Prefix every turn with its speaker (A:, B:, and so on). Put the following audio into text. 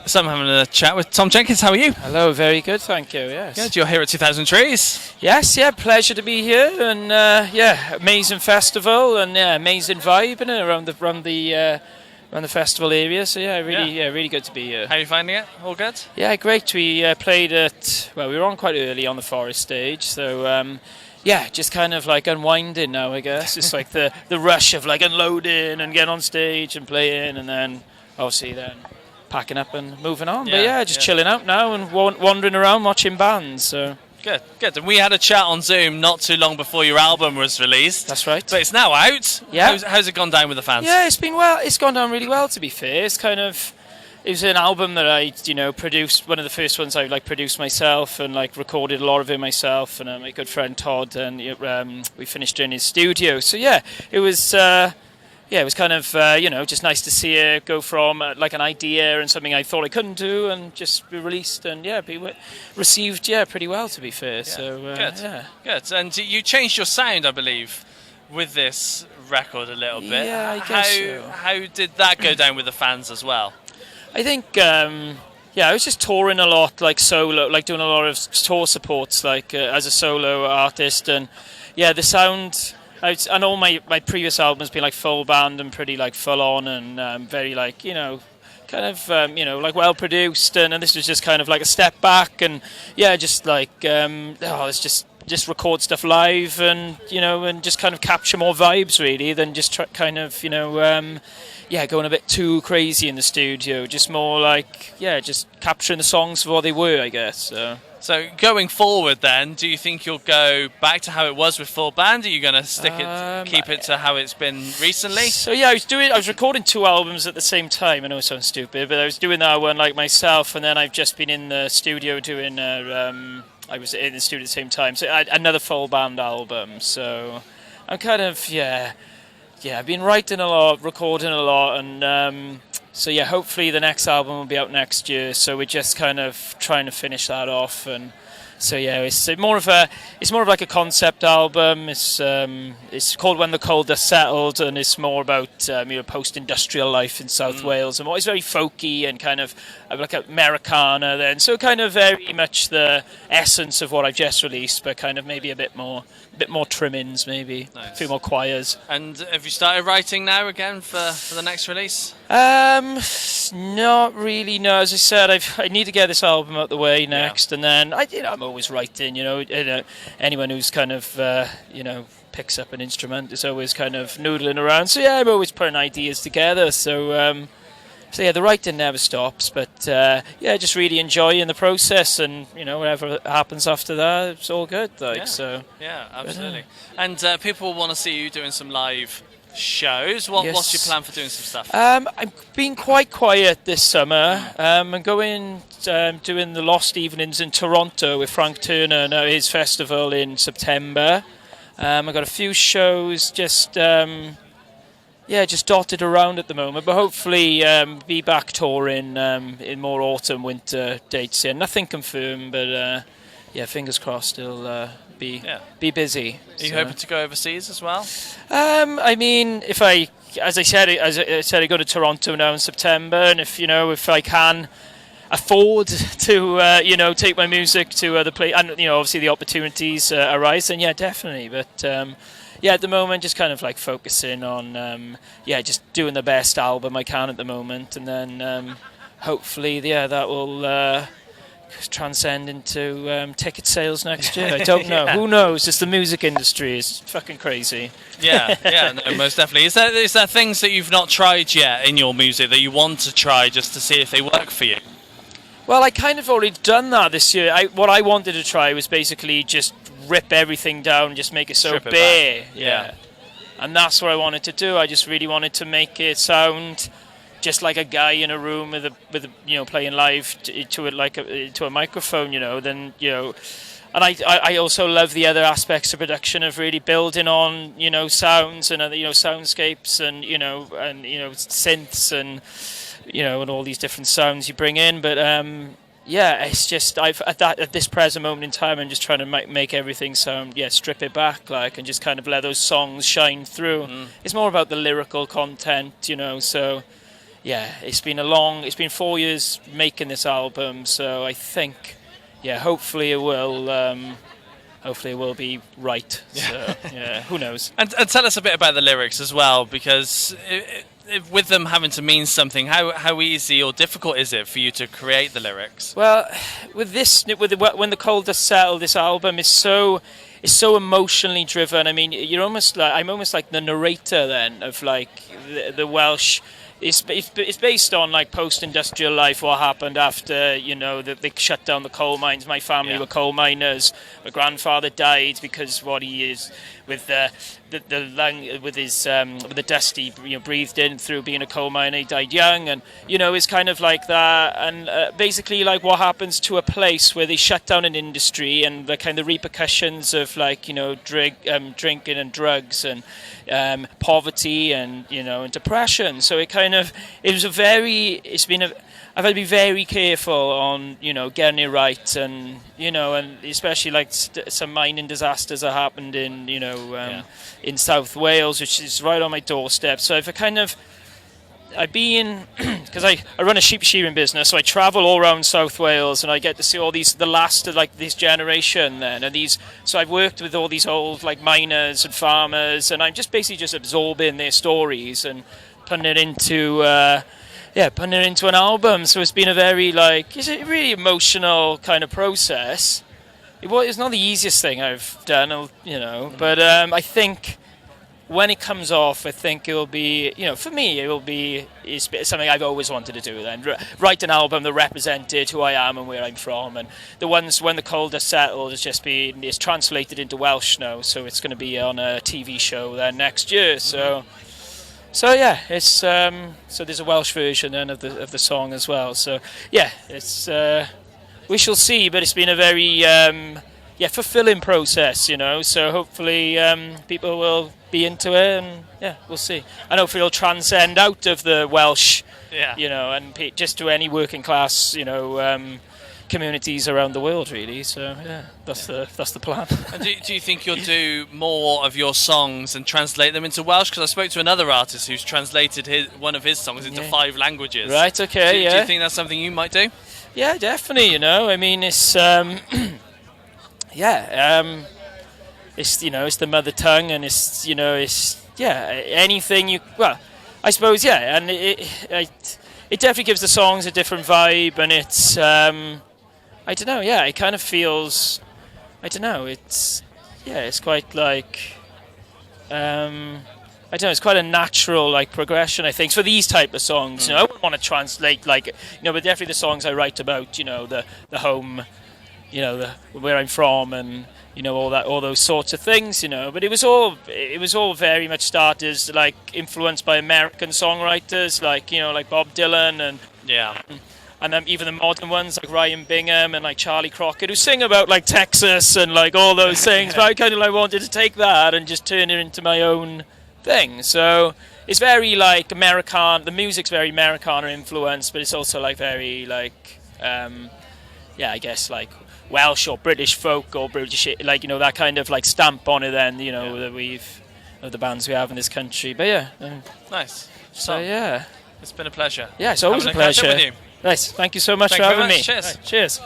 A: So I'm having a chat with Tom Jenkins. How are you?
B: Hello, very good, thank you. Yes.
A: Good. You're here at 2000 Trees.
B: Yes, yeah, pleasure to be here, and amazing festival, and amazing vibe in it around the festival area. So really good to be here.
A: How are you finding it? All good?
B: Yeah, great. We played at we were on quite early on the Forest stage, so. Just kind of like unwinding now, I guess. It's like the rush of like unloading and getting on stage and playing, and then obviously then packing up and moving on. But just chilling out now and wandering around watching bands. So
A: good. And we had a chat on Zoom not too long before your album was released.
B: That's right.
A: But it's now out.
B: Yeah.
A: How's it gone down with the fans?
B: Yeah, it's gone down really well, to be fair. It was an album that I, produced. One of the first ones I produced myself and recorded a lot of it myself. And my good friend Todd, and we finished it in his studio. So it was. It was kind of, just nice to see it go from an idea and something I thought I couldn't do and just be released and, be received, pretty well, to be fair.
A: Yeah.
B: So,
A: Good. And you changed your sound, I believe, with this record a little bit.
B: Yeah, I guess so.
A: How did that go down with the fans as well?
B: I think, I was just touring a lot, solo, doing a lot of tour supports, as a solo artist. And, the sound... And all my previous albums been full band and pretty full on and very well produced, and this was just kind of a step back and let's just record stuff live and and just kind of capture more vibes really than just going a bit too crazy in the studio. Just more just capturing the songs for what they were, I guess.
A: So going forward then, do you think you'll go back to how it was with full band? Are you going to keep it to how it's been recently?
B: So I was recording 2 albums at the same time. I know it sounds stupid, but I was doing that one myself, and then I've just been in the studio doing, I was in the studio at the same time. So another full band album. So I'm kind of, I've been writing a lot, recording a lot, and hopefully the next album will be out next year. So we're just kind of trying to finish that off, and it's more of a concept album. It's called When the Cold Dust Settled, and it's more about post-industrial life in South Wales, and it's very folky and kind of like Americana then. So kind of very much the essence of what I've just released, but kind of maybe a bit more trimmings, maybe. Nice. A few more choirs.
A: And have you started writing now again for the next release?
B: Not really. No, as I said, I need to get this album out the way next, and then I'm always writing. Anyone who's kind of picks up an instrument is always kind of noodling around. So I'm always putting ideas together. So the writing never stops, but just really enjoying the process, and whatever happens after that, it's all good.
A: Yeah, absolutely. And people want to see you doing some live shows. What's your plan for doing some stuff?
B: I've been quite quiet this summer. I'm going doing the Lost Evenings in Toronto with Frank Turner at his festival in September. I've got a few shows just dotted around at the moment, but hopefully be back touring in more autumn, winter dates. Nothing confirmed, but fingers crossed it'll be busy.
A: Are you hoping to go overseas as well?
B: I mean, as I said, I go to Toronto now in September, and if I can afford to take my music to other places, and obviously the opportunities arise, then definitely. But at the moment, just kind of focusing on just doing the best album I can at the moment, and then hopefully that will transcend into ticket sales next year. I don't know. Who knows? Just the music industry is fucking crazy.
A: No, most definitely. Is there things that you've not tried yet in your music that you want to try just to see if they work for you?
B: Well, I kind of already done that this year. What I wanted to try was basically just rip everything down and just make it so bare. Yeah. And that's what I wanted to do. I just really wanted to make it sound just like a guy in a room with a playing live to a microphone, then and I also love the other aspects of production of really building on sounds and soundscapes and synths and and all these different sounds you bring in, but it's just at this present moment in time, I'm just trying to make everything sound strip it back and just kind of let those songs shine through. It's more about the lyrical content, so it's been 4 years making this album, so I think, hopefully it will be right. So, who knows?
A: And tell us a bit about the lyrics as well, because with them having to mean something, how easy or difficult is it for you to create the lyrics?
B: Well, when the cold does settle, this album is so emotionally driven. I mean, I'm almost like the narrator then of like the Welsh. It's based on like post-industrial life, what happened after they shut down the coal mines. My family were coal miners. My grandfather died because what he is with the lung with the dust he breathed in through being a coal miner. He died young, and it's kind of like that. And basically, like what happens to a place where they shut down an industry and the kind of repercussions of like drinking and drugs and poverty and and depression. So I've had to be very careful on getting it right, and and especially like some mining disasters that happened in in South Wales, which is right on my doorstep. So I've been because I run a sheep shearing business, so I travel all around South Wales, and I get to see all the last of like this generation then, and so I've worked with all these old like miners and farmers, and I'm basically just absorbing their stories and putting it into an album. So it's been a it's a really emotional kind of process. It's not the easiest thing I've done, but I think when it comes off, I think it will be, for me, it's something I've always wanted to do then. Write an album that represented who I am and where I'm from. And the ones When the Cold Has Settled it's translated into Welsh now, so it's going to be on a TV show then next year. So it's so there's a Welsh version then of the song as well. So it's we shall see, but it's been a very fulfilling process, So hopefully people will be into it, and we'll see. And hopefully it'll transcend out of the Welsh, and just to any working class, communities around the world, really. So that's the plan.
A: And do you think you'll do more of your songs and translate them into Welsh? Because I spoke to another artist who's translated one of his songs into 5 languages.
B: Right. Okay.
A: Do you think that's something you might do?
B: Yeah, definitely. I mean, it's it's the mother tongue, and it's anything you. Well, I suppose and it definitely gives the songs a different vibe, and it's I don't know. Yeah, it kind of feels. I don't know. It's quite like. I don't know. It's quite a natural like progression, I think, for these type of songs. I wouldn't want to translate but definitely the songs I write about, the home, where I'm from, and all those sorts of things, But it was all very much started as like influenced by American songwriters, like like Bob Dylan and then even the modern ones like Ryan Bingham and like Charlie Crockett, who sing about like Texas and like all those things. But I kind of like wanted to take that and just turn it into my own thing. So it's very like American. The music's very Americana influenced, but it's also like very like I guess like Welsh or British folk or British, like that kind of like stamp on it. Then that we've of the bands we have in this country. But
A: nice.
B: So
A: it's been a pleasure.
B: Yeah, it's always a pleasure.
A: With you.
B: Nice. Thank you so much for having me.
A: Cheers.
B: Right, cheers.